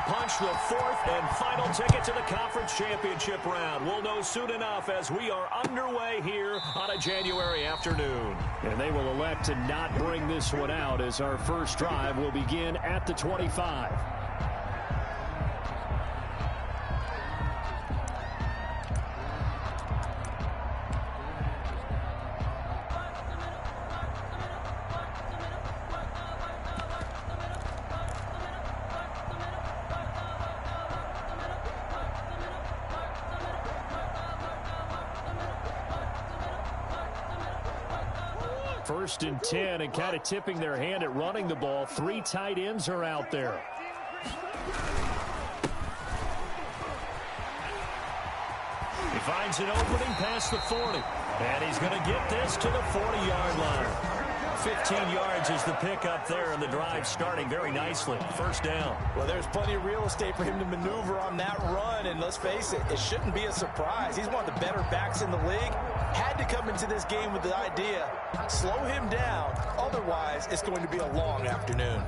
punch the fourth and final ticket to the conference championship round. We'll know soon enough as we are underway here on a January afternoon. And they will elect to not bring this one out as our first drive will begin at the 25. First and 10, and kind of tipping their hand at running the ball. 3 tight ends are out there. He finds an opening past the 40. And he's going to get this to the 40-yard line. 15 yards is the pickup there, and the drive starting very nicely. First down. Well, there's plenty of real estate for him to maneuver on that run, and let's face it, it shouldn't be a surprise. He's one of the better backs in the league. Had to come into this game with the idea, slow him down, otherwise it's going to be a long afternoon.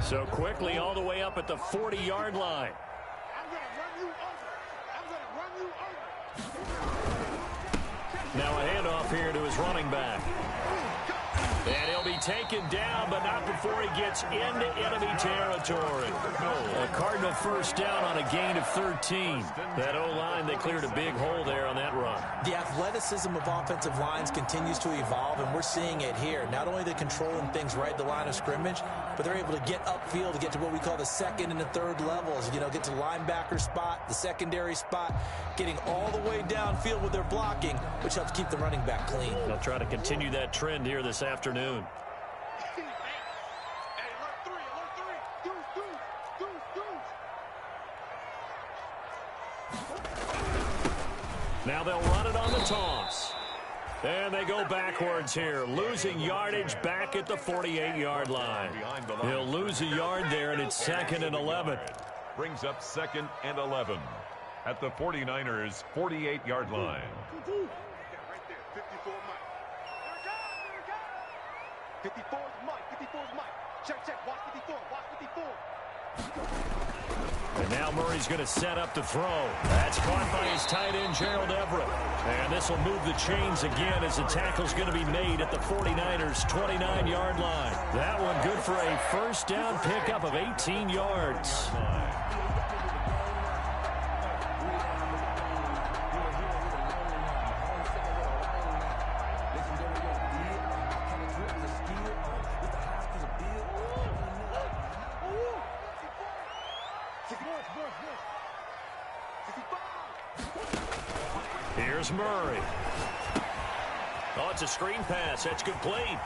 So quickly all the way up at the 40-yard line. Now a handoff here to his running back. And he'll be taken down, but not before he gets into enemy territory. A Cardinal first down on a gain of 13. That O-line, they cleared a big hole there on that run. The athleticism of offensive lines continues to evolve, and we're seeing it here. Not only are they controlling things right at the line of scrimmage, but they're able to get upfield to get to what we call the second and the third levels. You know, get to the linebacker spot, the secondary spot, getting all the way downfield with their blocking, which helps keep the running back clean. They'll try to continue that trend here this afternoon. Now they'll run it on the toss. And they go backwards here, losing yardage back at the 48-yard line. He'll lose a yard there, and it's second and 11. Brings up second and 11 at the 49ers' 48-yard line. 54 is Mike. 54 is Mike. Check. Watch 54. Watch 54. And now Murray's going to set up the throw. That's caught by his tight end, Gerald Everett. And this will move the chains again as the tackle's going to be made at the 49ers' 29-yard line. That one good for a first down pickup of 18 yards. Here's Murray. Oh, it's a screen pass. That's complete.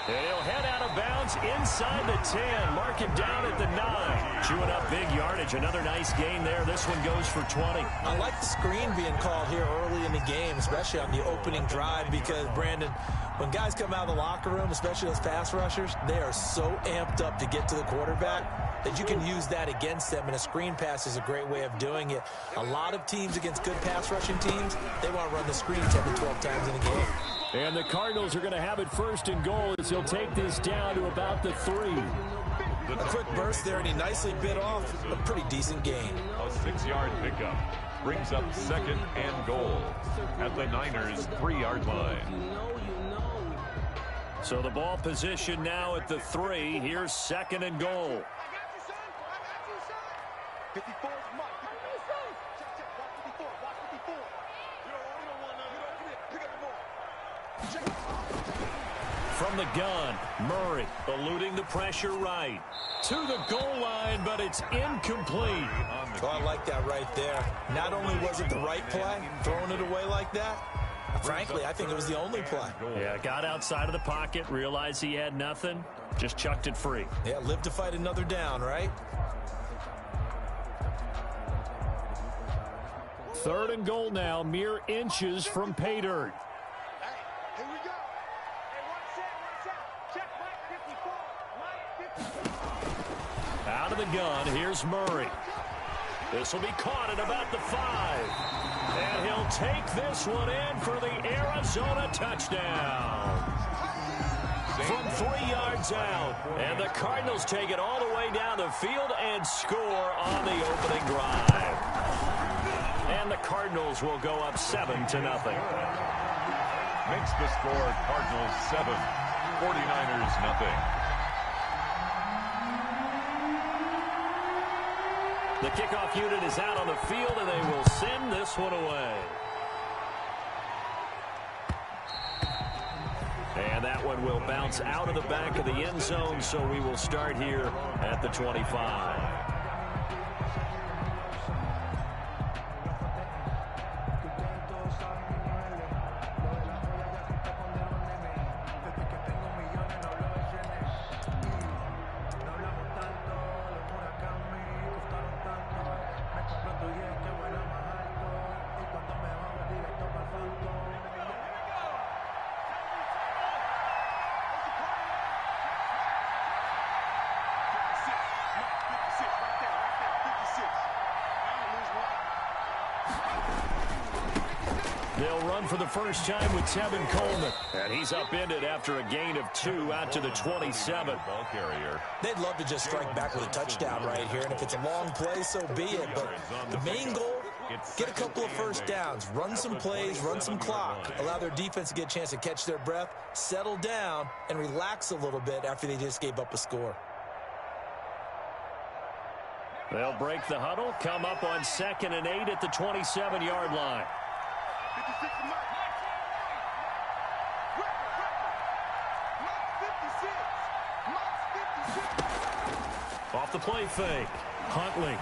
And he'll head out of bounds inside the 10. Mark him down at the 9. Chewing up big yardage. Another nice gain there. This one goes for 20. I like the screen being called here early in the game, especially on the opening drive, because, Brandon, when guys come out of the locker room, especially those pass rushers, they are so amped up to get to the quarterback that you can use that against them, and a screen pass is a great way of doing it. A lot of teams against good pass rushing teams, they want to run the screen 10 to 12 times in a game. And the Cardinals are going to have it first and goal as he'll take this down to about the 3. A quick burst there, and he nicely bit off a pretty decent gain. A 6-yard pickup brings up second and goal at the Niners' 3-yard line. So the ball position now at the 3. Here's second and goal. 54 is Mike. 54 is Check. Watch 54. Watch 54. You don't want none. Pick up the ball. From the gun, Murray eluding the pressure right. To the goal line, but it's incomplete. Oh, I like that right there. Not only was it the right play, throwing it away like that, frankly, I think it was the only play. Yeah, got outside of the pocket, realized he had nothing, just chucked it free. Yeah, live to fight another down, right? Third and goal now, mere inches from pay dirt. Here we go. Hey, one set. Check Mike 54. Mike 54. Out of the gun, here's Murray. This will be caught at about the 5. And he'll take this one in for the Arizona touchdown. from 3 yards out. And the Cardinals take it all the way down the field and score on the opening drive. And the Cardinals will go up 7-0. Makes the score Cardinals 7, 49ers nothing. The kickoff unit is out on the field, and they will send this one away. And that one will bounce out of the back of the end zone, so we will start here at the 25. They'll run for the first time with Tevin Coleman. And he's upended after a gain of 2 out to the 27. Ball carrier. They'd love to just strike back with a touchdown right here, and if it's a long play, so be it. But the main goal, get a couple of first downs, run some plays, run some clock, allow their defense to get a chance to catch their breath, settle down, and relax a little bit after they just gave up a score. They'll break the huddle, come up on 2nd and 8 at the 27-yard line. 56 Mike. Off the play fake. Huntley.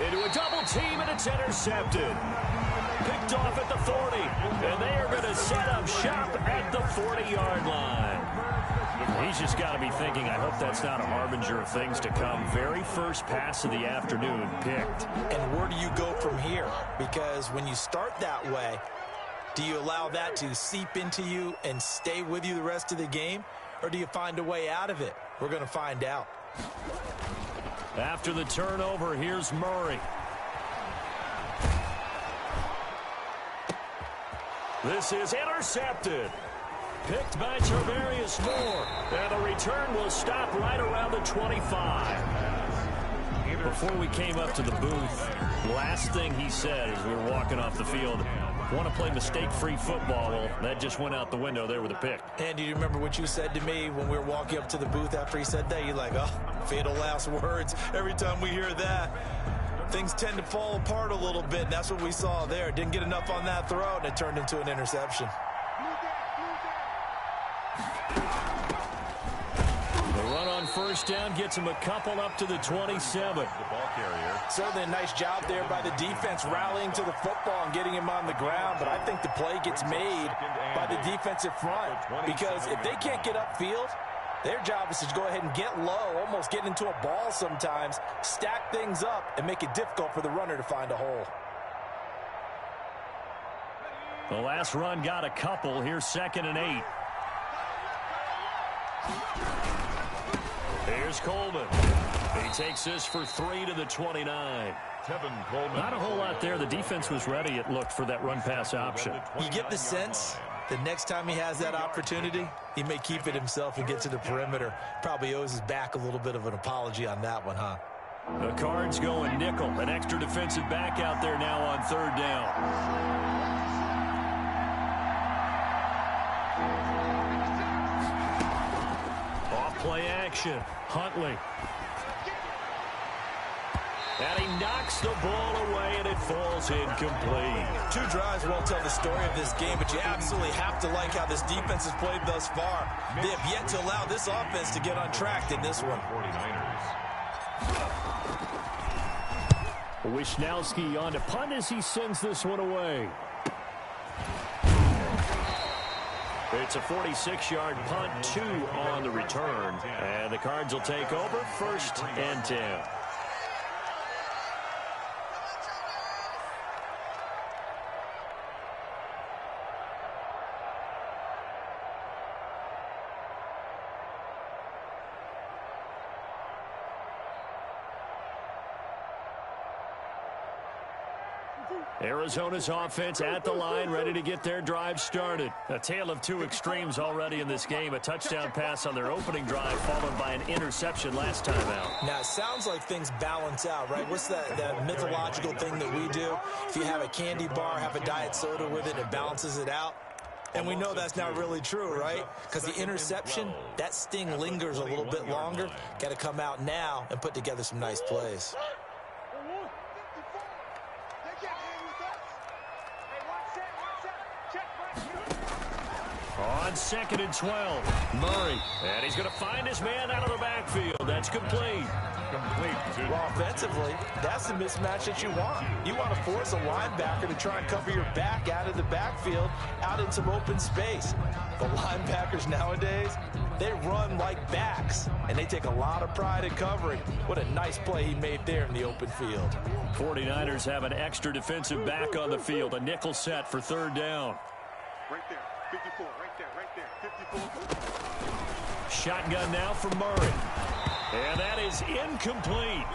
Into a double team, and it's intercepted. Picked off at the 40. And they are going to set up shop at the 40-yard line. He's just got to be thinking, I hope that's not a harbinger of things to come. Very first pass of the afternoon picked. And where do you go from here? Because when you start that way, do you allow that to seep into you and stay with you the rest of the game? Or do you find a way out of it? We're going to find out. After the turnover, here's Murray. This is intercepted. Picked by Tarvarius Moore. And the return will stop right around the 25. Before we came up to the booth, last thing he said as we were walking off the field, want to play mistake-free football. Well, that just went out the window there with a pick. And do you remember what you said to me when we were walking up to the booth after he said that? You're like, oh, fatal last words. Every time we hear that, things tend to fall apart a little bit, and that's what we saw there. Didn't get enough on that throw, and it turned into an interception. First down gets him a couple up to the 27. The ball carrier. Certainly a nice job there by the defense rallying to the football and getting him on the ground, but I think the play gets made by the defensive front because if they can't get upfield, their job is to go ahead and get low, almost get into a ball sometimes, stack things up, and make it difficult for the runner to find a hole. The last run got a couple. Here's 2nd and 8. Here's Coleman. He takes this for 3 to the 29. Tevin Coleman. Not a whole lot there. The defense was ready, it looked, for that run-pass option. You get the sense the next time he has that opportunity, he may keep it himself and get to the perimeter. Probably owes his back a little bit of an apology on that one, huh? The Cards going nickel. An extra defensive back out there now on 3rd down. Play action. Huntley. And he knocks the ball away, and it falls incomplete. 2 drives won't tell the story of this game, but you absolutely have to like how this defense has played thus far. They have yet to allow this offense to get on track in this one. 49ers. Wisnowski on to punt as he sends this one away. It's a 46-yard punt, 2 on the return. And the Cards will take over 1st and 10. Arizona's offense at the line, ready to get their drive started. A tale of two extremes already in this game. A touchdown pass on their opening drive, followed by an interception last time out. Now, it sounds like things balance out, right? What's that mythological thing that we do? If you have a candy bar, have a diet soda with it, it balances it out. And we know that's not really true, right? Because the interception, that sting lingers a little bit longer. Got to come out now and put together some nice plays. On 2nd and 12, Murray. And he's going to find his man out of the backfield. That's complete. Well, offensively, that's the mismatch that you want. You want to force a linebacker to try and cover your back out of the backfield, out in some open space. The linebackers nowadays, they run like backs, and they take a lot of pride in covering. What a nice play he made there in the open field. 49ers have an extra defensive back on the field. A nickel set for 3rd down. Right there, 54, right there, 54. Shotgun now from Murray. And that is incomplete.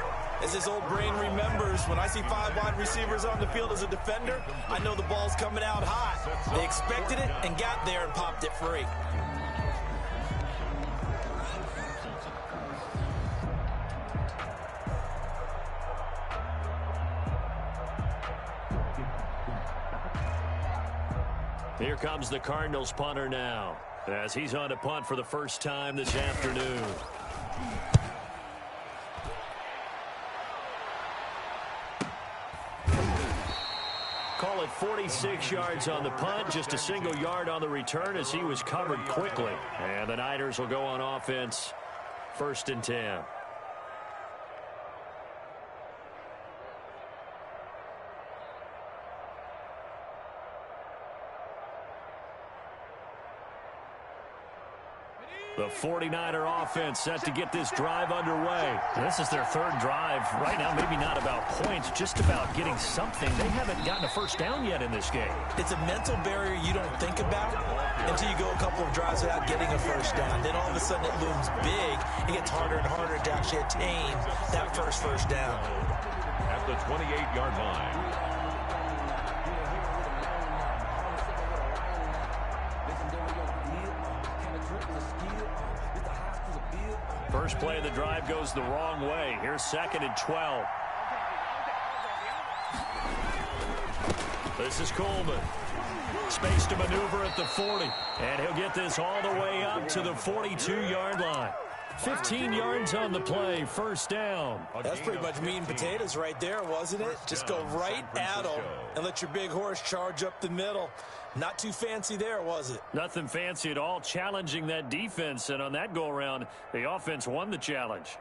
As this old brain remembers, when I see 5 wide receivers on the field as a defender, I know the ball's coming out hot. They expected it and got there and popped it free. Here comes the Cardinals punter now, as he's on to punt for the first time this afternoon. Call it 46 yards on the punt, just a single yard on the return as he was covered quickly. And the Niners will go on offense, 1st and 10. The 49er offense set to get this drive underway. This is their 3rd drive. Right now, maybe not about points, just about getting something. They haven't gotten a first down yet in this game. It's a mental barrier you don't think about until you go a couple of drives without getting a first down. Then all of a sudden it looms big. It gets harder and harder to actually attain that first down. At the 28-yard line. First play of the drive goes the wrong way. Here's 2nd and 12. This is Coleman. Space to maneuver at the 40. And he'll get this all the way up to the 42-yard line. 15 yards on the play, 1st down. That's pretty much meat and potatoes right there, wasn't it? Just go right at them and let your big horse charge up the middle. Not too fancy there, was it? Nothing fancy at all, challenging that defense. And on that go-around, the offense won the challenge.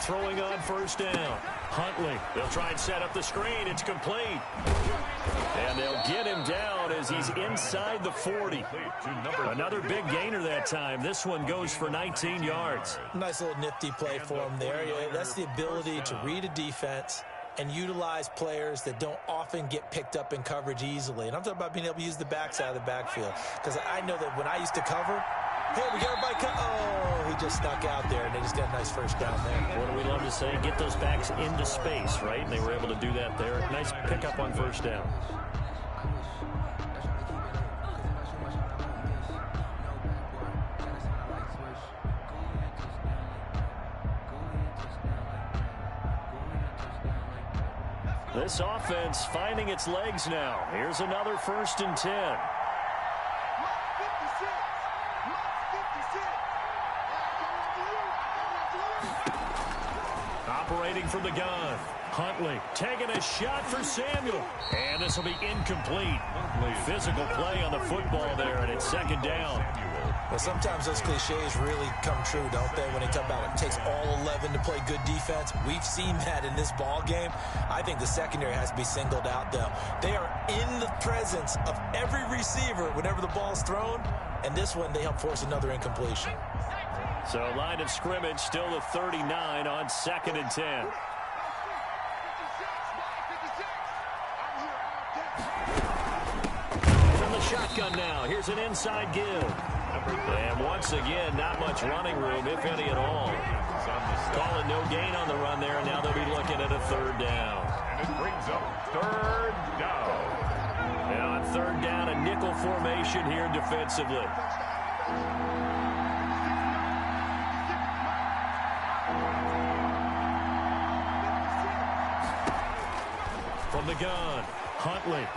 Throwing on 1st down. Huntley. They'll try and set up the screen. It's complete. And they'll get him down as he's inside the 40. Another big gainer that time. This one goes for 19 yards. Nice little nifty play for him there. That's the ability to read a defense and utilize players that don't often get picked up in coverage easily. And I'm talking about being able to use the backside of the backfield. Because I know that when I used to cover, hey, we got everybody cut. Oh, he just snuck out there, and they just got a nice first down there. What do we love to say? Get those backs into space, right? And they were able to do that there. Nice pickup on 1st down. This offense finding its legs now. Here's another 1st and 10. Operating from the gun. Huntley taking a shot for Samuel. And this will be incomplete. Physical play on the football there, and it's 2nd down. Well, sometimes those cliches really come true, don't they, when they talk about it takes all 11 to play good defense. We've seen that in this ball game. I think the secondary has to be singled out, though. They are in the presence of every receiver whenever the ball's thrown, and this one they help force another incompletion. So line of scrimmage still the 39 on 2nd and 10. From the shotgun now. Here's an inside give. And once again, not much running room, if any at all. Calling no gain on the run there, and now they'll be looking at a third down. And it brings up third down. Now on third down, a nickel formation here defensively. From the gun, Huntley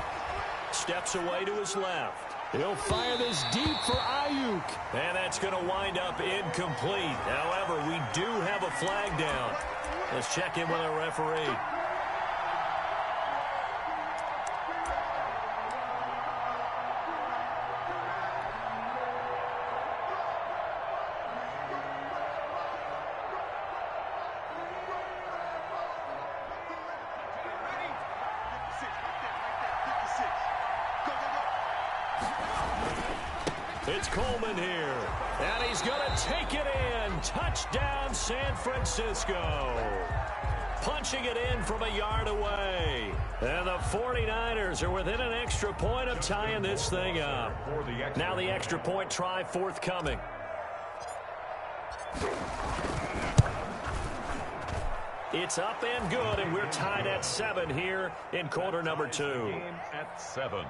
steps away to his left. He'll fire this deep for Ayuk. And that's going to wind up incomplete. However, we do have a flag down. Let's check in with our referee. It's Coleman here, and he's going to take it in. Touchdown, San Francisco. Punching it in from a yard away. And the 49ers are within an extra point of tying this thing up. Now the extra point try forthcoming. It's up and good, and we're tied at 7 here in quarter number 2. At 7.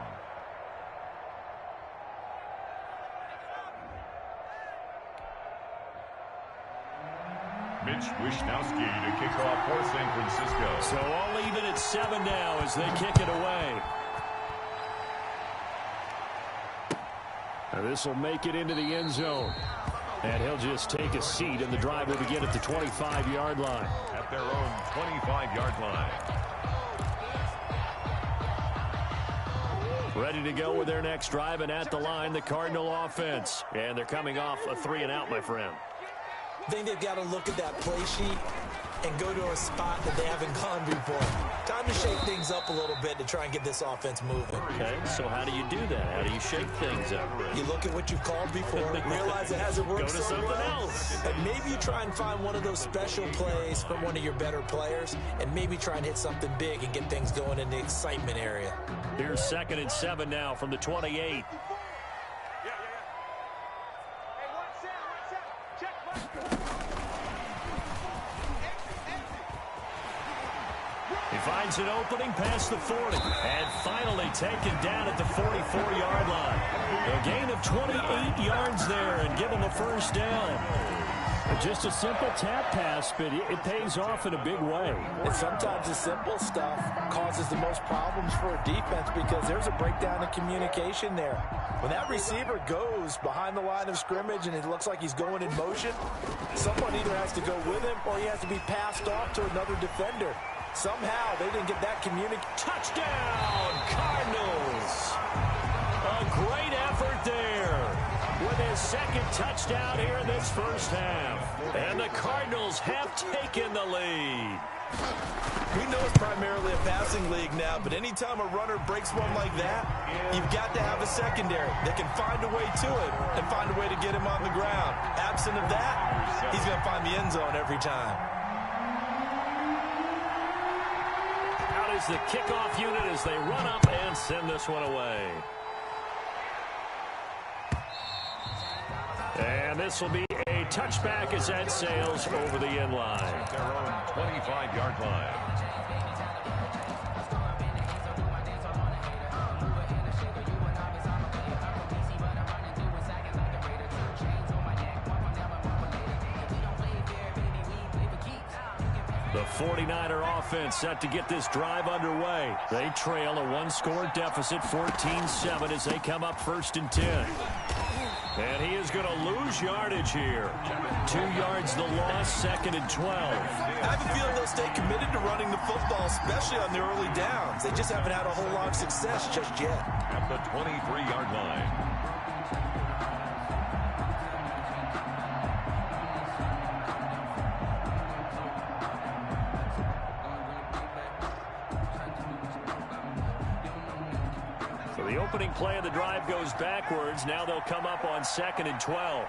Mitch Wishnowski to kick off for San Francisco. So all even at 7 now as they kick it away. Now this will make it into the end zone. And he'll just take a seat, and the drive will begin at the 25-yard line. At their own 25-yard line. Ready to go with their next drive, and at the line, the Cardinal offense. And they're coming off a 3-and-out, my friend. I think they've got to look at that play sheet and go to a spot that they haven't gone before. Time to shake things up a little bit to try and get this offense moving. Okay, so how do you do that? How do you shake things up? You look at what you've called before, realize it hasn't worked Go to so something well, else. and maybe you try and find one of those special plays from one of your better players, and maybe try and hit something big and get things going in the excitement area. Here's 2nd and 7 now from the 28. He finds an opening past the 40 and finally taken down at the 44-yard line. A gain of 28 yards there and give him a first down. Just a simple tap pass, but it pays off in a big way. And sometimes the simple stuff causes the most problems for a defense because there's a breakdown in communication there. When that receiver goes behind the line of scrimmage and it looks like he's going in motion, someone either has to go with him or he has to be passed off to another defender. Somehow they didn't get that communication. Touchdown, Cardinals! A great effort there with his 2nd touchdown here in this first half. And the Cardinals have taken the lead. We know it's primarily a passing league now, but anytime a runner breaks one like that, you've got to have a secondary that can find a way to it and find a way to get him on the ground. Absent of that, he's going to find the end zone every time. Out is the kickoff unit as they run up and send this one away. And this will be a touchback as that sails over the end line. Their own 25-yard line. The 49er offense set to get this drive underway. They trail a one-score deficit, 14-7, as they come up 1st and 10. And he is going to lose yardage here. 2 yards the loss, 2nd and 12. I have a feeling they'll stay committed to running the football, especially on the early downs. They just haven't had a whole lot of success just yet. At the 23-yard line. The opening play of the drive goes backwards. Now they'll come up on 2nd and 12.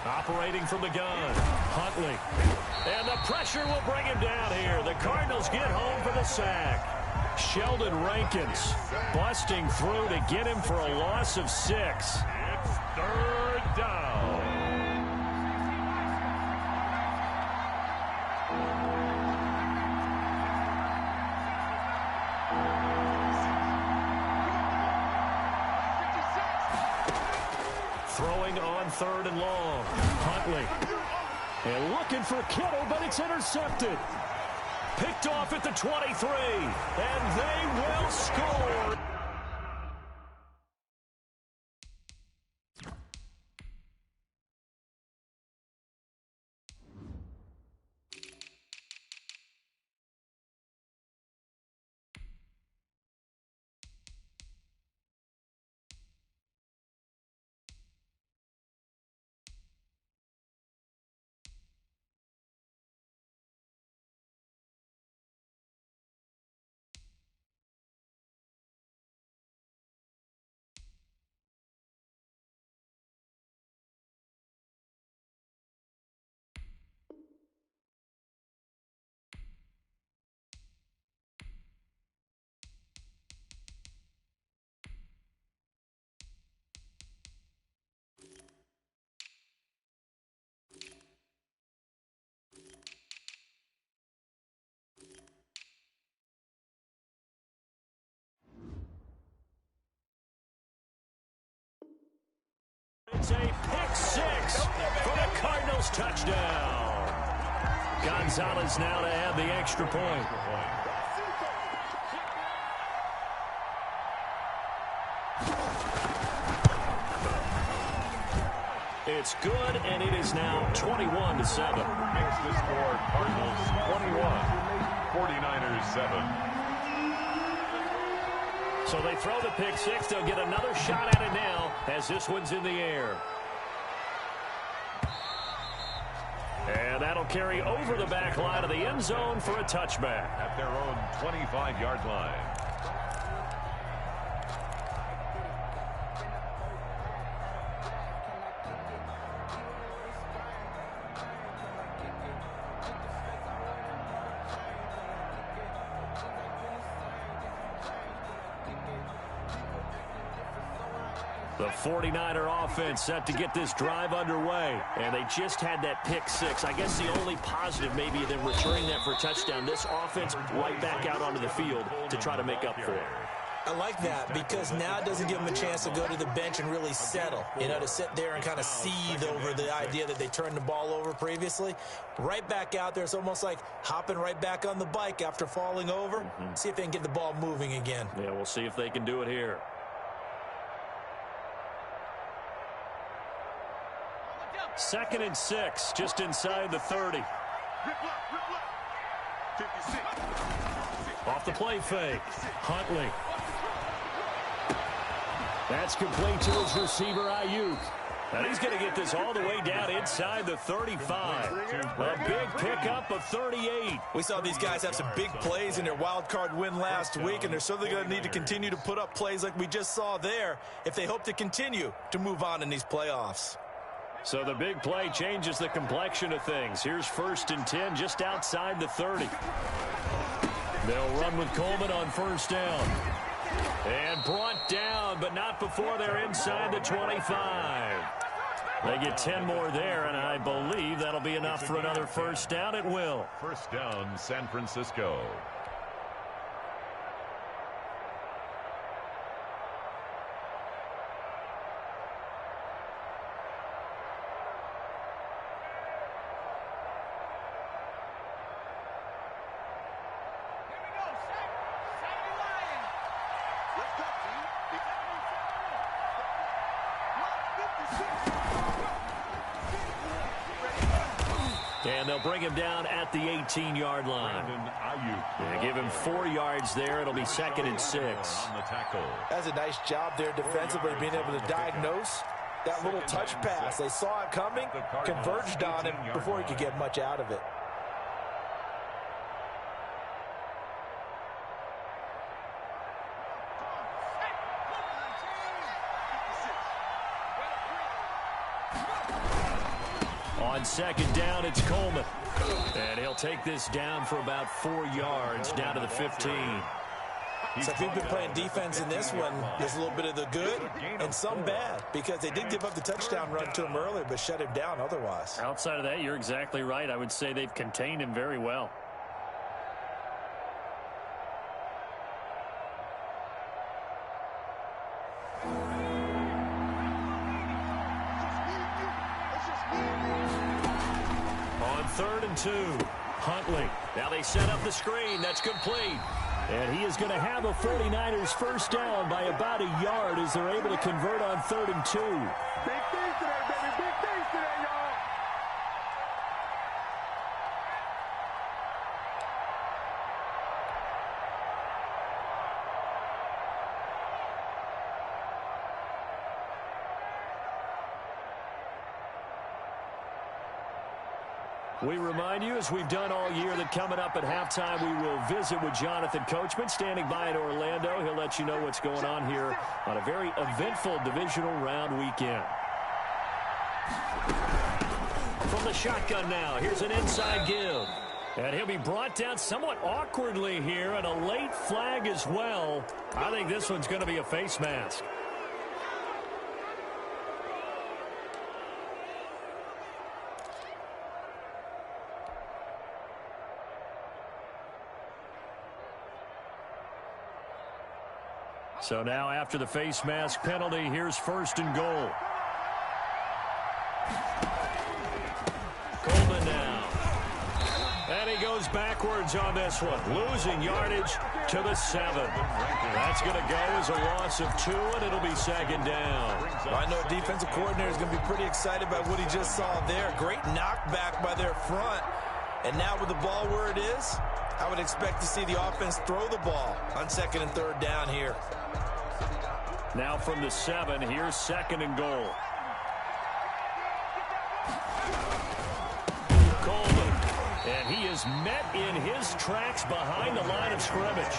Operating from the gun, Huntley. And the pressure will bring him down here. The Cardinals get home for the sack. Sheldon Rankins busting through to get him for a loss of 6. It's third down. Throwing on 3rd and long. Huntley. And looking for Kittle, but it's intercepted. Picked off at the 23. And they will score. It's a pick 6 for the Cardinals touchdown. Gonzalez now to add the extra point. It's good, and it is now 21-7. Makes the score Cardinals 21, 49ers 7. So they throw the pick 6. They'll get another shot at it now as this one's in the air. And that'll carry over the back line of the end zone for a touchback. At their own 25-yard line. The 49er offense set to get this drive underway. And they just had that pick 6. I guess the only positive maybe them returning that for a touchdown. This offense right back out onto the field to try to make up for it. I like that because now it doesn't give them a chance to go to the bench and really settle. You know, to sit there and kind of seethe over the idea that they turned the ball over previously. Right back out there. It's almost like hopping right back on the bike after falling over. See if they can get the ball moving again. Yeah, we'll see if they can do it here. Second and 6, just inside the 30. Off the play fake. Huntley. That's complete to his receiver, Ayuk. And he's going to get this all the way down inside the 35. A big pickup of 38. We saw these guys have some big plays in their wild card win last week, and they're certainly going to need to continue to put up plays like we just saw there if they hope to continue to move on in these playoffs. So the big play changes the complexion of things. Here's 1st and 10 just outside the 30. They'll run with Coleman on 1st down. And brought down, but not before they're inside the 25. They get 10 more there, and I believe that'll be enough for another 1st down. It will. 1st down, San Francisco. And they'll bring him down at the 18-yard line. They give him 4 yards there. It'll be 2nd and 6. On the tackle. That's a nice job there defensively, being able to diagnose that little touch pass. They saw it coming, converged on him before he could get much out of it. On 2nd down, it's Coleman. And he'll take this down for about 4 yards, down to the 15. So if you've been playing defense in this one, there's a little bit of the good and some bad, because they did give up the touchdown run to him earlier, but shut him down otherwise. Outside of that, you're exactly right. I would say they've contained him very well. On 3rd and 2, Huntley. Now they set up the screen. That's complete. And he is going to have a 49ers first down by about a yard as they're able to convert on 3rd and 2. Big things today, baby. Big things today, y'all. We remind you, as we've done all year, that coming up at halftime, we will visit with Jonathan Coachman, standing by in Orlando. He'll let you know what's going on here on a very eventful divisional round weekend. From the shotgun now, here's an inside give. And he'll be brought down somewhat awkwardly here, and a late flag as well. I think this one's going to be a face mask. So now after the face mask penalty, here's 1st and goal. Coleman now. And he goes backwards on this one, losing yardage to the 7. That's going to go as a loss of 2, and it'll be 2nd down. Well, I know a defensive coordinator is going to be pretty excited by what he just saw there. Great knockback by their front. And now with the ball where it is, I would expect to see the offense throw the ball on 2nd and 3rd down here. Now from the 7, here's 2nd and goal. Coleman, and he is met in his tracks behind the line of scrimmage.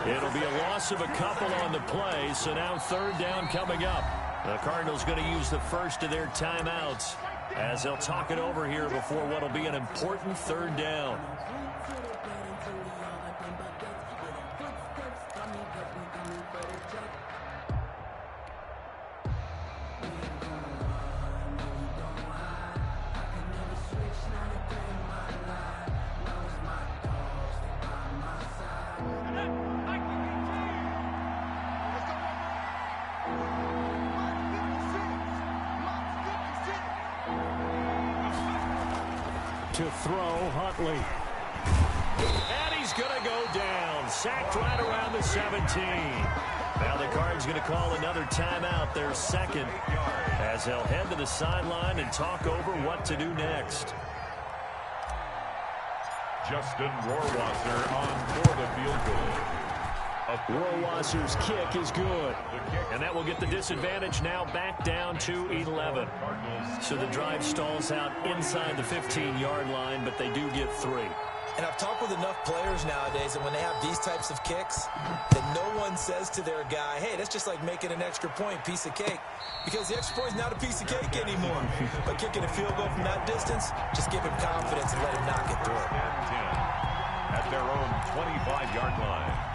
It'll be a loss of a couple on the play, so now 3rd down coming up. The Cardinals going to use the first of their timeouts as they'll talk it over here before what will be an important 3rd down. To throw, Huntley. And he's going to go down. Sacked right around the 17. Now the Cards going to call another timeout, their 2nd, as they'll head to the sideline and talk over what to do next. Justin Rohrwasser on for the field goal. Rohrwasser's kick is good. And that will get the disadvantage now back down to 11. So the drive stalls out inside the 15-yard line, but they do get 3. And I've talked with enough players nowadays that when they have these types of kicks, that no one says to their guy, hey, that's just like making an extra point, piece of cake. Because the extra point is not a piece of cake anymore. But kicking a field goal from that distance, just give him confidence and let him knock it through. At their own 25-yard line.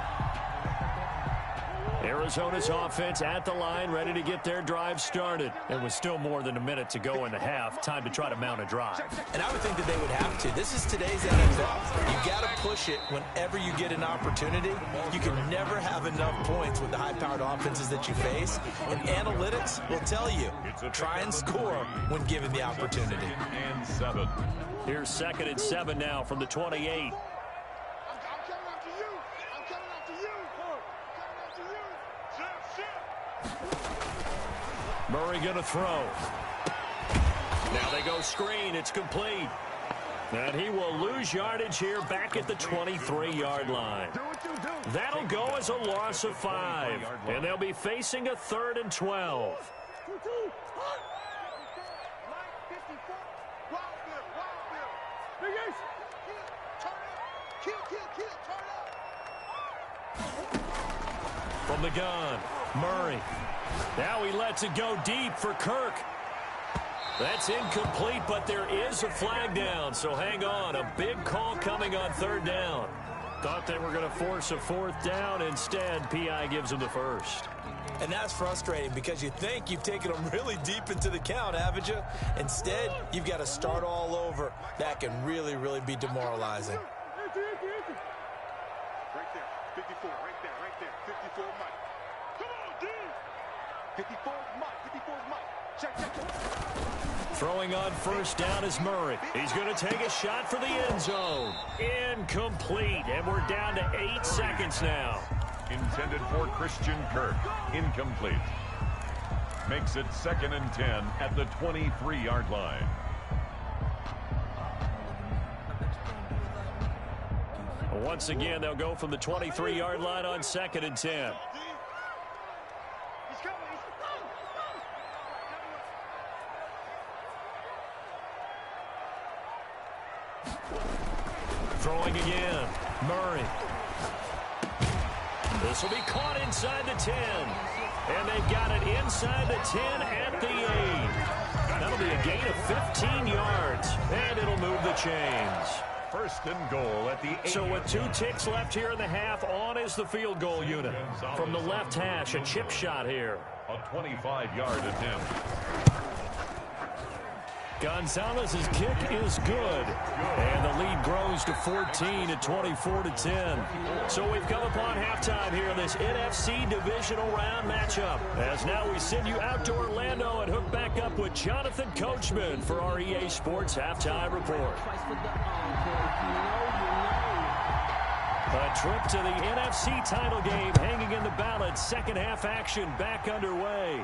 Arizona's offense at the line, ready to get their drive started. And with still more than a minute to go in the half, time to try to mount a drive. And I would think that they would have to. This is today's NFL. You got to push it whenever you get an opportunity. You can never have enough points with the high-powered offenses that you face. And analytics will tell you, try and score when given the opportunity. And 7. Here's 2nd and 7 now from the 28. Murray going to throw. Now they go screen. It's complete. And he will lose yardage here back at the 23-yard line. That'll go as a loss of 5. And they'll be facing a 3rd and 12. From the gun, Murray. Now he lets it go deep for Kirk. That's incomplete, but there is a flag down, so hang on. A big call coming on 3rd down. Thought they were going to force a fourth down. Instead, P.I. gives them the first. And that's frustrating because you think you've taken them really deep into the count, haven't you? Instead, you've got to start all over. That can really, really be demoralizing. Right there, 54, right there, 54 Mike. Come on, D! 54 Mike, 54 Mike. Check. Throwing on first down is Murray. He's going to take a shot for the end zone. Incomplete, and we're down to 8 seconds now. Intended for Christian Kirk. Incomplete. Makes it 2nd and 10 at the 23-yard line. Once again, they'll go from the 23-yard line on 2nd and 10. He's coming. Throwing again. Murray. This will be caught inside the 10. And they've got it inside the 10 at the 8. That'll be a gain of 15 yards. And it'll move the chains. 1st and goal at the 8. So with 2 ticks left here in the half, on is the field goal unit. From the left hash, a chip shot here. A 25-yard attempt. Gonzalez's kick is good. And the lead grows to 14 at 24-10. So we've come upon halftime here in this NFC Divisional Round matchup. As now we send you out to Orlando and hook back up with Jonathan Coachman for our EA Sports Halftime Report. A trip to the NFC title game hanging in the balance. Second half action back underway.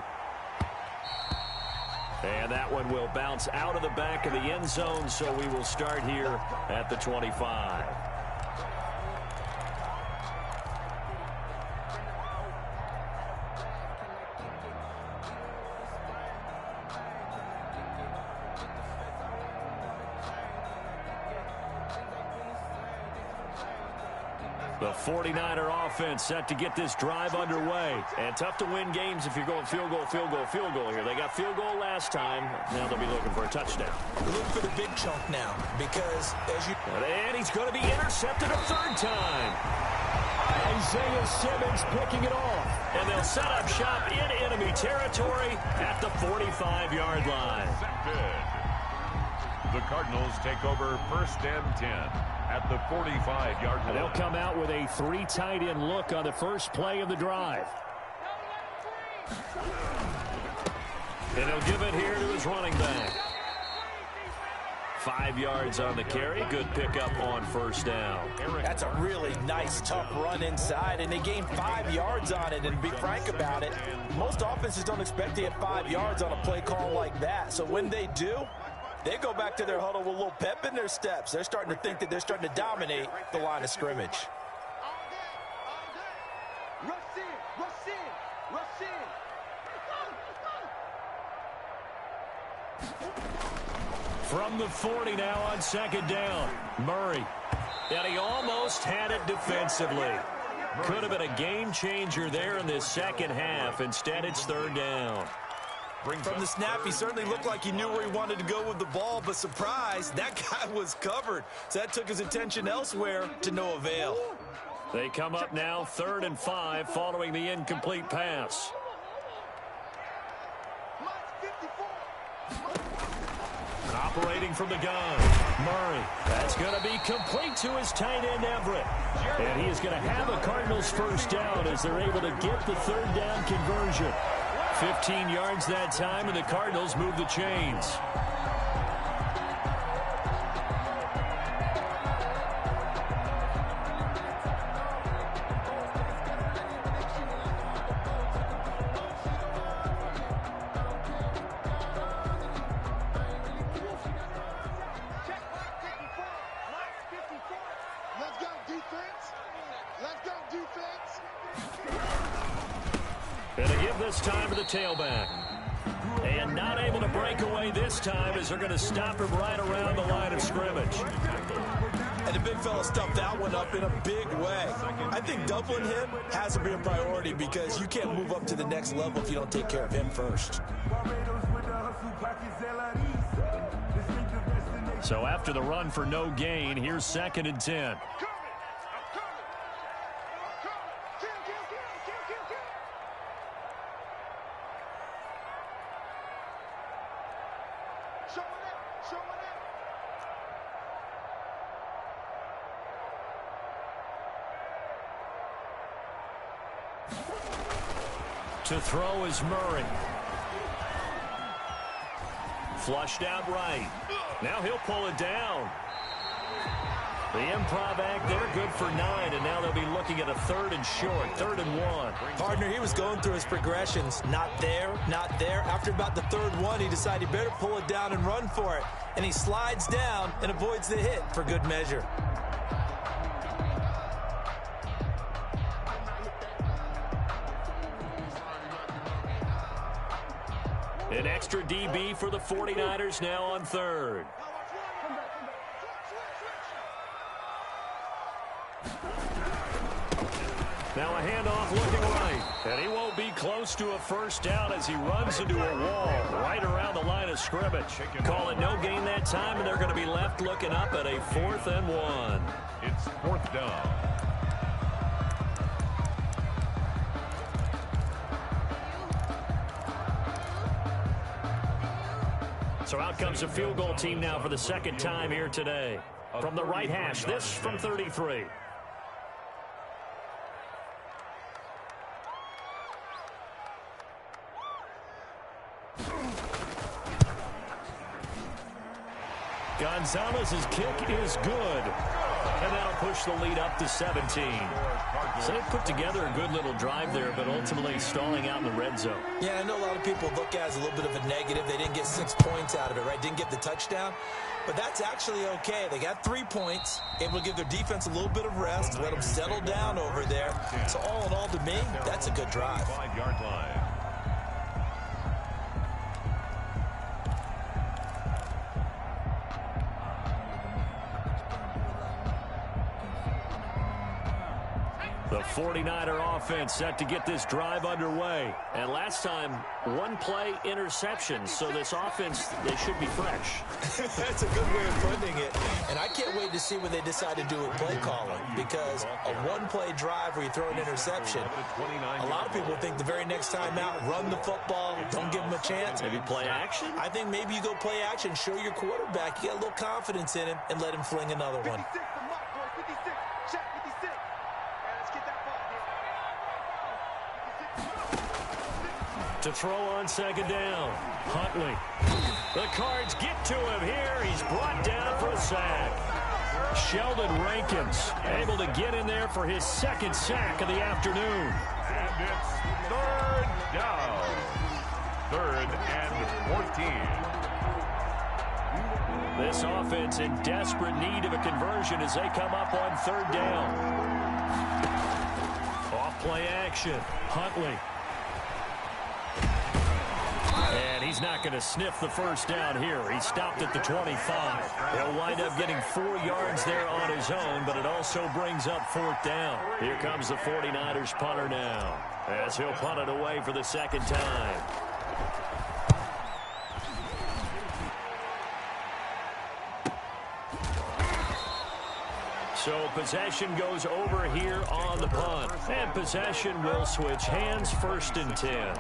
And that one will bounce out of the back of the end zone, so we will start here at the 25. The 49er offense set to get this drive underway. And tough to win games if you're going field goal here. They got field goal last time. Now they'll be looking for a touchdown. Look for the big chunk now because as you... And he's going to be intercepted a 3rd time. Isaiah Simmons picking it off. And they'll set up shop in enemy territory at the 45-yard line. The Cardinals take over 1st and 10 at the 45-yard line. They'll come out with a 3 tight end look on the first play of the drive. And he'll give it here to his running back. 5 yards on the carry. Good pickup on first down. That's a really nice, tough run inside, and they gained 5 yards on it. And to be frank about it, most offenses don't expect to get 5 yards on a play call like that. So when they do, they go back to their huddle with a little pep in their steps. They're starting to think that they're starting to dominate the line of scrimmage. Rush in. From the 40 now on 2nd down. Murray. And he almost had it defensively. Could have been a game changer there in this second half. Instead, it's 3rd down. From the snap, he certainly looked like he knew where he wanted to go with the ball, but surprise, that guy was covered. So that took his attention elsewhere to no avail. They come up now 3rd and 5 following the incomplete pass. Operating from the gun, Murray. That's going to be complete to his tight end, Everett. And he is going to have a Cardinals first down as they're able to get the 3rd down conversion. 15 yards that time, and the Cardinals move the chains. Time to the tailback. And not able to break away this time as they're going to stop him right around the line of scrimmage. And the big fella stuffed that one up in a big way. I think doubling him has to be a priority because you can't move up to the next level if you don't take care of him first. So after the run for no gain, here's 2nd and 10. To throw is Murray. Flushed out right. Now he'll pull it down. The improv act there, good for 9, and now they'll be looking at a 3rd and short, 3rd and 1. Partner, he was going through his progressions. Not there, not there. After about the 3rd one, he decided he better pull it down and run for it. And he slides down and avoids the hit for good measure. An extra DB for the 49ers now on 3rd. Now a handoff looking right. And he won't be close to a first down as he runs into a wall right around the line of scrimmage. Call it no gain that time, and they're going to be left looking up at a 4th and 1. It's 4th down. So out comes a field goal team now for the 2nd time here today. From the right hash, this from 33. Gonzalez's kick is good. And that'll push the lead up to 17. So they put together a good little drive there, but ultimately stalling out in the red zone. Yeah, I know a lot of people look at it as a little bit of a negative. They didn't get 6 points out of it, right? Didn't get the touchdown. But that's actually okay. They got 3 points, able to give their defense a little bit of rest, let them settle down over there. So all in all, to me, that's a good drive. 5-yard line. The 49er offense set to get this drive underway. And last time, 1-play interception. So this offense, they should be fresh. That's a good way of putting it. And I can't wait to see what they decide to do with play calling. Because a 1-play drive where you throw an interception, a lot of people think the very next time out, run the football, don't give them a chance. Maybe play action? I think maybe you go play action, show your quarterback, you get a little confidence in him, and let him fling another one. 56 from Mark, boys. 56. Check 56. Let's get that ball, To throw on 2nd down. Huntley. The Cards get to him here. He's brought down for a sack. Sheldon Rankins able to get in there for his 2nd sack of the afternoon. And it's 3rd down. 3rd and 14. This offense in desperate need of a conversion as they come up on 3rd down. Off play action. Huntley. And he's not going to sniff the first down here. He stopped at the 25. He'll wind up getting 4 yards there on his own, but it also brings up 4th down. Here comes the 49ers punter now, as he'll punt it away for the 2nd time. So possession goes over here on the punt. And possession will switch hands, 1st and 10.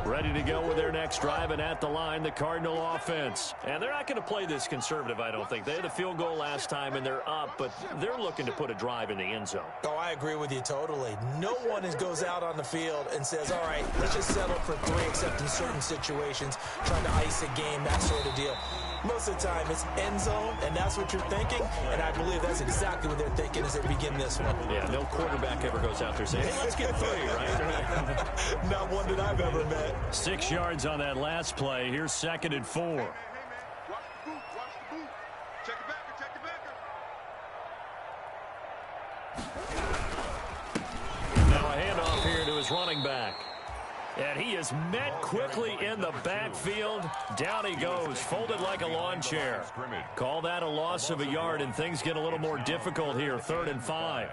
Ready to go with their next drive, and at the line, the Cardinal offense. And they're not going to play this conservative, I don't think. They had a field goal last time, and they're up, but they're looking to put a drive in the end zone. Oh, I agree with you totally. No one goes out on the field and says, all right, let's just settle for 3, except in certain situations, trying to ice a game, that sort of deal. Most of the time, it's end zone, and that's what you're thinking, and I believe that's exactly what they're thinking as they begin this one. Yeah, no quarterback ever goes out there saying, hey, let's get 3, right? Not one that I've ever met. 6 yards on that last play. Here's 2nd and 4. Hey, man. Watch the boot. Watch the boot. Check the backer. Check the backer. Now a handoff here to his running back. And he is met quickly in the backfield. Down he goes, folded like a lawn chair. Call that a loss of a yard, and things get a little more difficult here. 3rd and 5.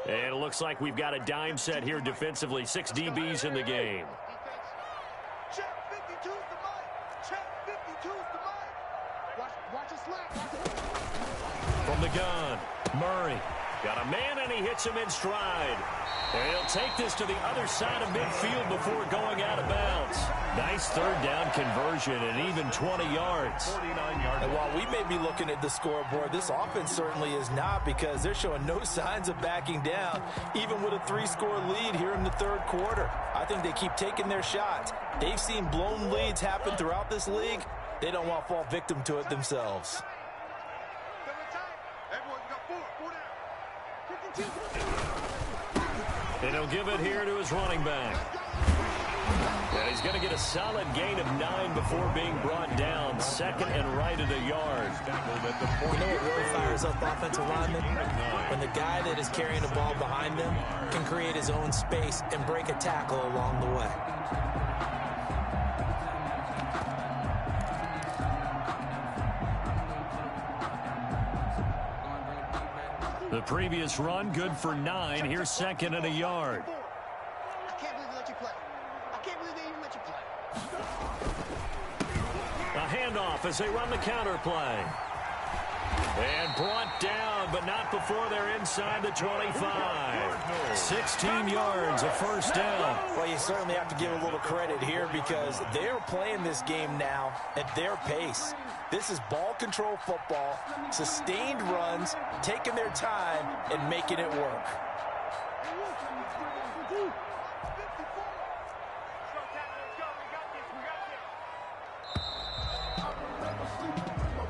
And it looks like we've got a dime set here defensively. 6 DBs in the game. Check 52's the mic. Check 52's the mic. Watch it slap. From the gun, Murray. Got a man, and he hits him in stride. And he'll take this to the other side of midfield before going out of bounds. Nice third down conversion and even 20 yards. 49-yard. And while we may be looking at the scoreboard, this offense certainly is not, because they're showing no signs of backing down, even with a 3-score lead here in the third quarter. I think they keep taking their shots. They've seen blown leads happen throughout this league. They don't want to fall victim to it themselves. And he'll give it here to his running back. And he's going to get a solid gain of 9 before being brought down. Second and right at a yard. You know what really fires up offensive linemen? When the guy that is carrying the ball behind them can create his own space and break a tackle along the way. The previous run, good for 9. Here's second and a yard. I can't believe they let you play. I can't believe they even let you play. A handoff as they run the counter play. And brought down, but not before they're inside the 25. 16 yards, a first down. Well, you certainly have to give a little credit here, because they're playing this game now at their pace. This is ball control football, sustained runs, taking their time, and making it work.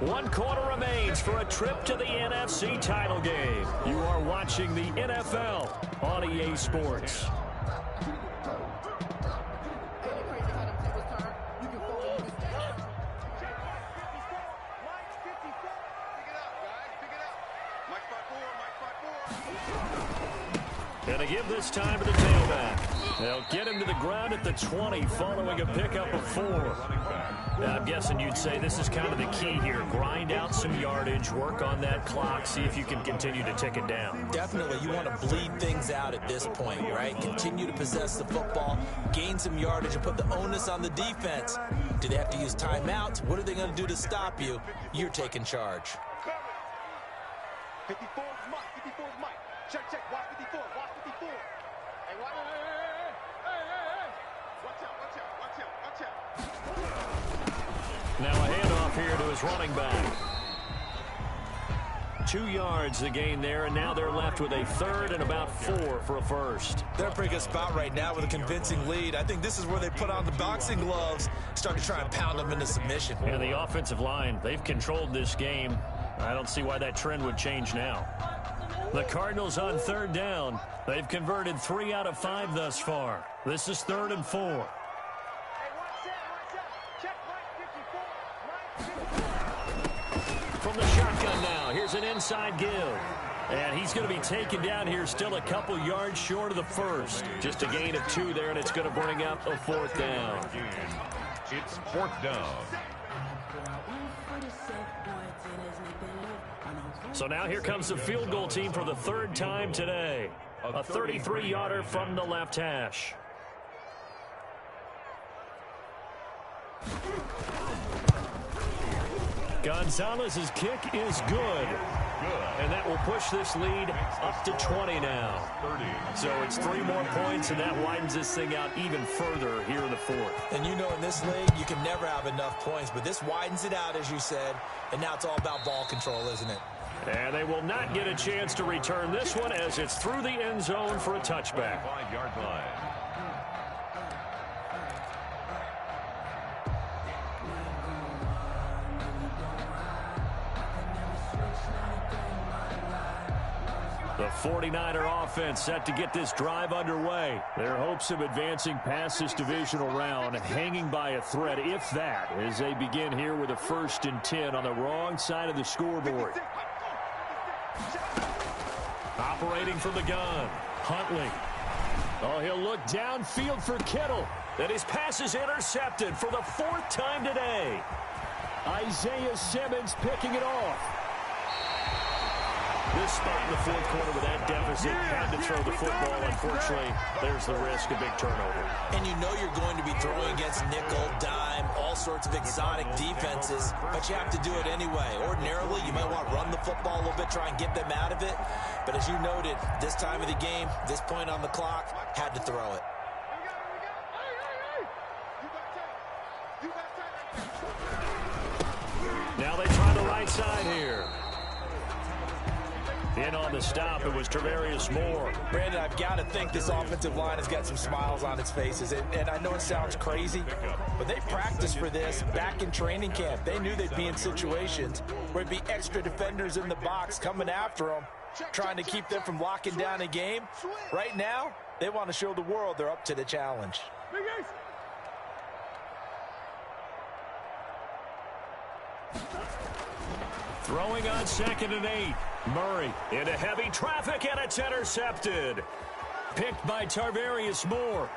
One quarter remains for a trip to the NFC title game. You are watching the NFL on EA Sports. And to give this time to the tailback. They'll get him to the ground at the 20 following a pickup of 4. Now, I'm guessing you'd say this is kind of the key here. Grind out some yardage, work on that clock, see if you can continue to tick it down. Definitely, you want to bleed things out at this point, right? Continue to possess the football, gain some yardage, and put the onus on the defense. Do they have to use timeouts? What are they going to do to stop you? You're taking charge. 54 is Mike. 54 is Mike. Check, check. Watch 54. Watch 54. Hey, watch. Hey. Watch out, watch out, watch out, watch out. Now a handoff here to his running back. 2 yards the gain there, and now they're left with a third and about 4 for a first. They're in a pretty good spot right now with a convincing lead. I think this is where they put on the boxing gloves, start to try and pound them into submission. And the offensive line, they've controlled this game. I don't see why that trend would change now. The Cardinals on third down. They've converted 3 out of 5 thus far. This is 3rd and 4. Hey, watch out. Check Mike 54. From the shotgun now, here's an inside give. And he's going to be taken down here, still a couple yards short of the first. Just a gain of 2 there, and it's going to bring up a 4th down. It's 4th down. So now here comes the field goal team for the 3rd time today. A 33-yarder from the left hash. Gonzalez's kick is good. And that will push this lead up to 20 now. 30. So it's 3 more points, and that widens this thing out even further here in the 4th. And you know, in this league, you can never have enough points, but this widens it out, as you said, and now it's all about ball control, isn't it? And they will not get a chance to return this one, as it's through the end zone for a touchback. 5-yard line. The 49er offense set to get this drive underway. Their hopes of advancing past this divisional round hanging by a thread, if that, as they begin here with a 1st and 10 on the wrong side of the scoreboard. Operating from the gun, Huntley. Oh, he'll look downfield for Kittle. And his pass is intercepted for the 4th time today. Isaiah Simmons picking it off. This spot in the fourth quarter with that deficit, had to throw the football. Unfortunately, there's the risk of big turnover. And you know you're going to be throwing against nickel, dime, all sorts of exotic defenses, but you have to do it anyway. Ordinarily, you might want to run the football a little bit, try and get them out of it. But as you noted, this time of the game, this point on the clock, had to throw it. Now they try the right side here. In on the stop, it was Tarvarius Moore. Brandon, I've got to think this offensive line has got some smiles on its faces. And I know it sounds crazy, but they practiced for this back in training camp. They knew they'd be in situations where it'd be extra defenders in the box coming after them, trying to keep them from locking down a game. Right now, they want to show the world they're up to the challenge. Throwing on 2nd and 8. Murray into heavy traffic, and it's intercepted. Picked by Tarvarius Moore.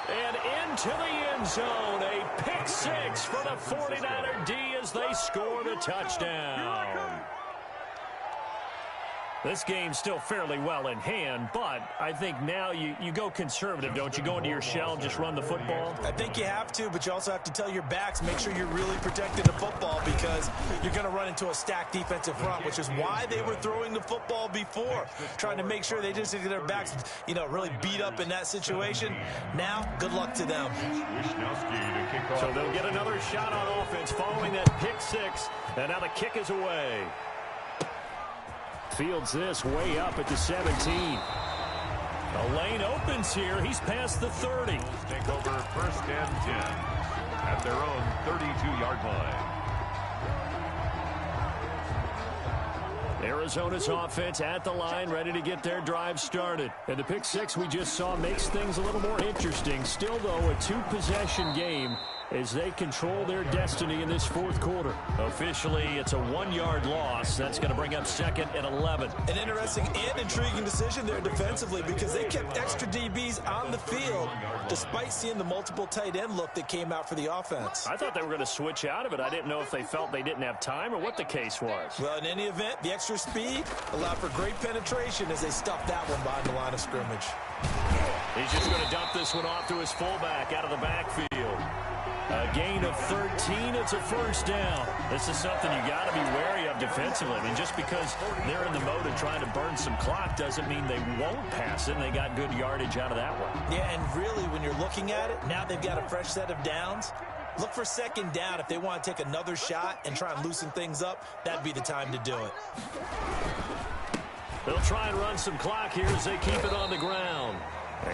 And into the end zone. A pick 6 for the 49er D as they score the touchdown. This game's still fairly well in hand, but I think now you go conservative, don't you? Go into your shell and just run the football? I think you have to, but you also have to tell your backs, make sure you're really protecting the football because you're going to run into a stacked defensive front, which is why they were throwing the football before, trying to make sure they just get their backs, really beat up in that situation. Now, good luck to them. So they'll get another shot on offense following that pick 6, and now the kick is away. Fields this way up at the 17. A lane opens here. He's past the 30. Take over 1st and 10 at their own 32-yard line. Arizona's offense at the line, ready to get their drive started. And the pick 6 we just saw makes things a little more interesting. Still, though, a 2-possession game as they control their destiny in this fourth quarter. Officially, it's a 1-yard loss. That's going to bring up 2nd and 11. An interesting and intriguing decision there defensively because they kept extra DBs on the field despite seeing the multiple tight end look that came out for the offense. I thought they were going to switch out of it. I didn't know if they felt they didn't have time or what the case was. Well, in any event, the extra speed allowed for great penetration as they stuffed that one behind the line of scrimmage. He's just going to dump this one off to his fullback out of the backfield. A gain of 13, it's a first down. This is something you got to be wary of defensively. I mean, just because they're in the mode of trying to burn some clock doesn't mean they won't pass it, and they got good yardage out of that one. Yeah, and really, when you're looking at it, now they've got a fresh set of downs. Look for 2nd down. If they want to take another shot and try and loosen things up, that'd be the time to do it. They'll try and run some clock here as they keep it on the ground.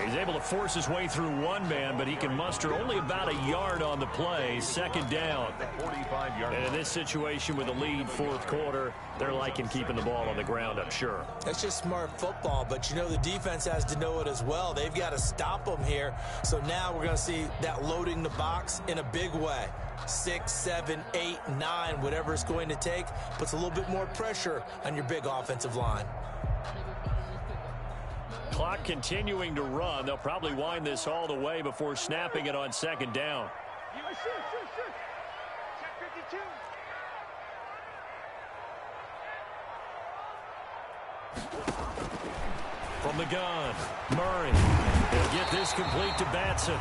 He's able to force his way through one man, but he can muster only about a yard on the play. 2nd down. 45-yard. And in this situation with a lead fourth quarter, they're liking keeping the ball on the ground, I'm sure. That's just smart football, but the defense has to know it as well. They've got to stop them here. So now we're going to see that loading the box in a big way. 6, 7, 8, 9, whatever it's going to take, puts a little bit more pressure on your big offensive line. Clock continuing to run. They'll probably wind this all the way before snapping it on 2nd down. From the gun, Murray. He'll get this complete to Batson.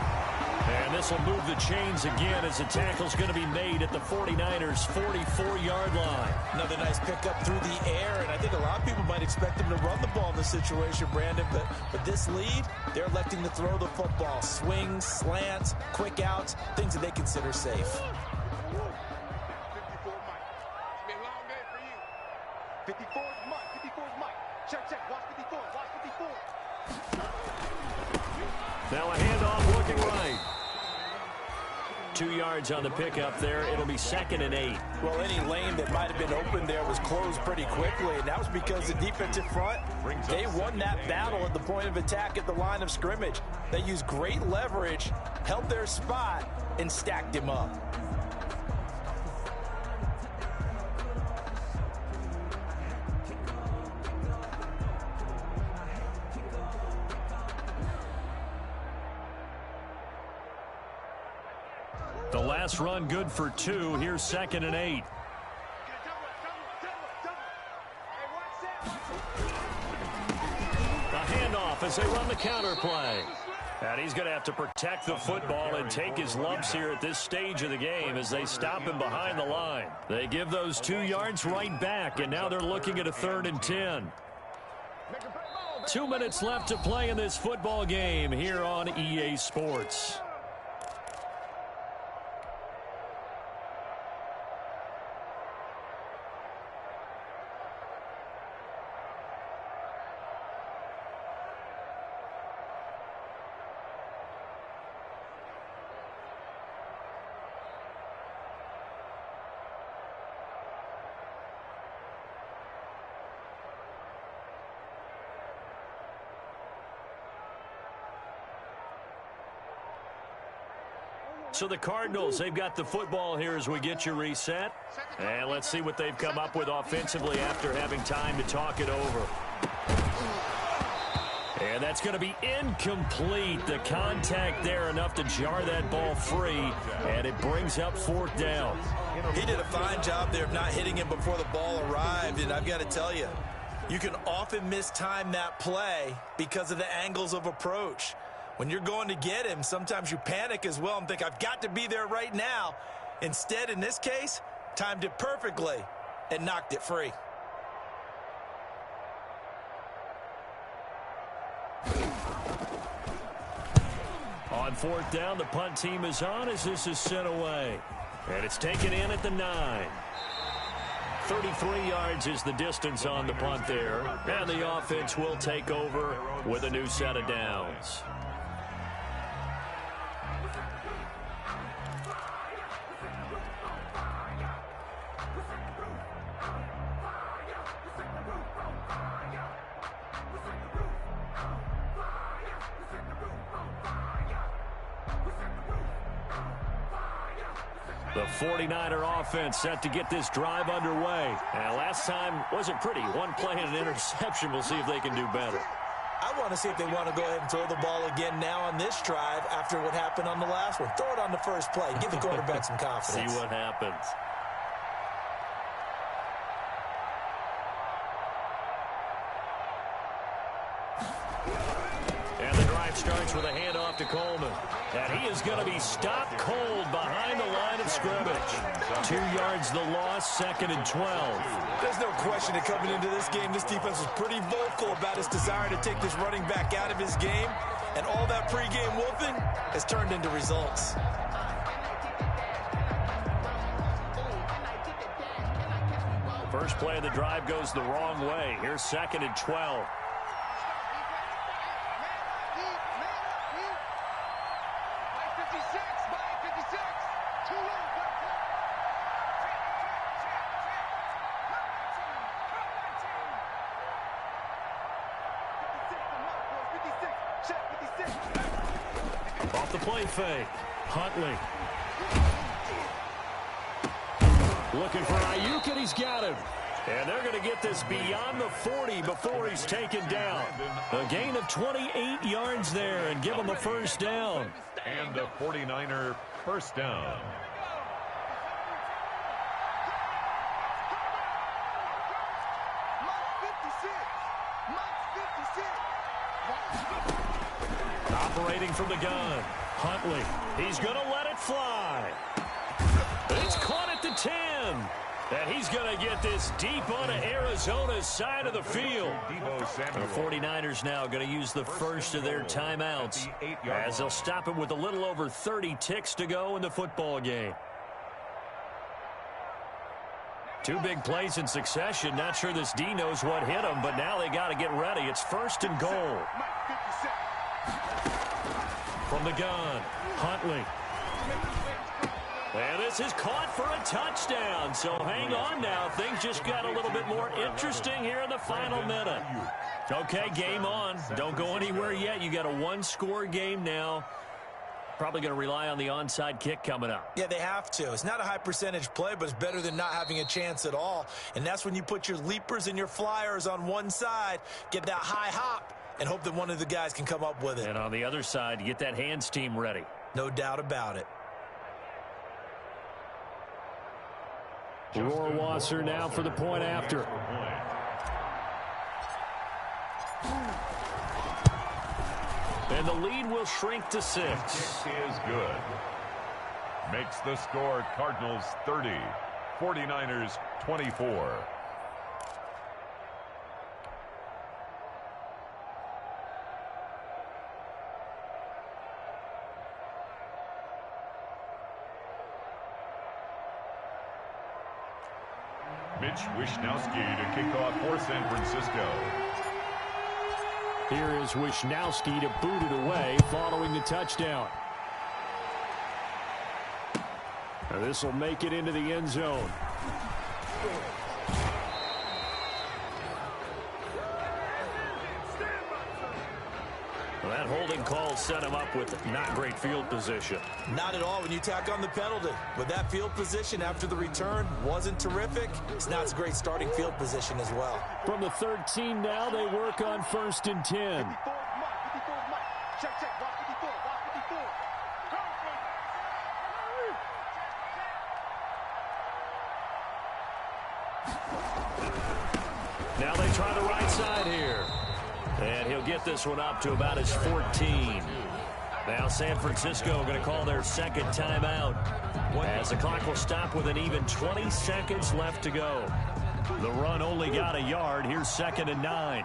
And this will move the chains again as the tackle's going to be made at the 49ers' 44-yard line. Another nice pickup through the air, and I think a lot of people might expect them to run the ball in this situation, Brandon, but with this lead, they're electing to throw the football. Swings, slants, quick outs, things that they consider safe. 54 Mike. It's been a long day for you. 54 is Mike. 54 is Mike. Check. Watch 54. Watch 54. Now a handoff looking right. 2 yards on the pickup there. It'll be 2nd and 8. Well, any lane that might have been open there was closed pretty quickly, and that was because the defensive front, they won that battle at the point of attack at the line of scrimmage. They used great leverage, held their spot, and stacked him up. The last run good for 2. Here's 2nd and 8. off as they run the counter play. And he's going to have to protect the football and take his lumps here at this stage of the game as they stop him behind the line. They give those 2 yards right back, and now they're looking at a 3rd and 10. 2 minutes left to play in this football game here on EA Sports. So the Cardinals, they've got the football here as we get you reset. And let's see what they've come up with offensively after having time to talk it over. And that's going to be incomplete. The contact there enough to jar that ball free, and it brings up 4th down. He did a fine job there of not hitting him before the ball arrived, and I've got to tell you, you can often mistime that play because of the angles of approach. When you're going to get him, sometimes you panic as well and think, I've got to be there right now. Instead, in this case, timed it perfectly and knocked it free. On 4th down, the punt team is on as this is sent away. And it's taken in at the 9. 33 yards is the distance on the punt there. And the offense will take over with a new set of downs. The 49er offense set to get this drive underway. And last time wasn't pretty. One play and an interception. We'll see if they can do better. I want to see if they want to go ahead and throw the ball again now on this drive after what happened on the last one. Throw it on the first play. Give the quarterback some confidence. See what happens. And the drive starts with a handoff to Coleman. And he is going to be stopped cold behind the line of scrimmage. 2 yards the loss, 2nd and 12. There's no question that coming into this game, this defense was pretty vocal about its desire to take this running back out of his game. And all that pregame wolfing has turned into results. First play of the drive goes the wrong way. Here's 2nd and 12. Off the play fake. Huntley. Looking for Ayuk, and he's got him. And they're going to get this beyond the 40 before he's taken down. A gain of 28 yards there and give him a first down. And a 49er first down. Operating from the gun. Huntley. He's going to let it fly. It's caught at the 10. And he's going to get this deep onto Arizona's side of the field. The 49ers now going to use the first of their timeouts as they'll stop him with a little over 30 ticks to go in the football game. 2 big plays in succession. Not sure this D knows what hit him, but now they got to get ready. It's 1st and goal. From the gun, Huntley. And this is caught for a touchdown. So hang on now. Things just got a little bit more interesting here in the final minute. Okay, game on. Don't go anywhere yet. You got a 1-score game now. Probably going to rely on the onside kick coming up. Yeah, they have to. It's not a high percentage play, but it's better than not having a chance at all. And that's when you put your leapers and your flyers on one side, get that high hop, and hope that one of the guys can come up with it. And on the other side, you get that hands team ready. No doubt about it. Rohrwasser now for the point after. And the lead will shrink to 6. Kick is good. Makes the score Cardinals 30, 49ers 24. Mitch Wishnowsky to kick off for San Francisco. Here is Wishnowsky to boot it away following the touchdown. This will make it into the end zone. Well, that holding call set him up with not great field position. Not at all when you tack on the penalty. With that field position after the return wasn't terrific, it's not a great starting field position as well. From the 13 now, they work on 1st and 10. Check, check, watch 54, watch 54. Now they try the right side here. And he'll get this one up to about his 14. Now San Francisco going to call their second timeout as the clock will stop with an even 20 seconds left to go. The run only got a yard. Here's 2nd and 9.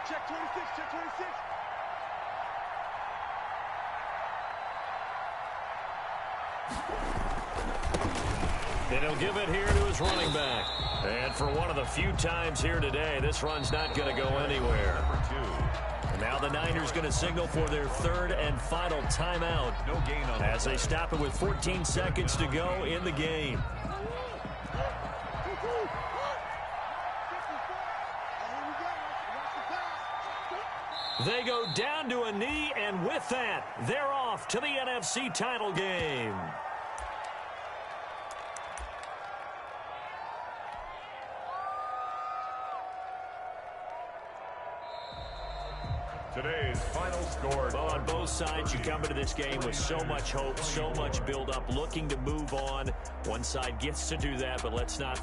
Check 26, check 26. And he'll give it here to his running back. And for one of the few times here today, this run's not going to go anywhere. And now the Niners going to signal for their 3rd and final timeout No gain on as they stop it with 14 seconds to go in the game. They go down to a knee, and with that, they're off to the NFC title game. Today's final score. Well, on both sides, you come into this game with so much hope, so much build-up, looking to move on. One side gets to do that, but let's not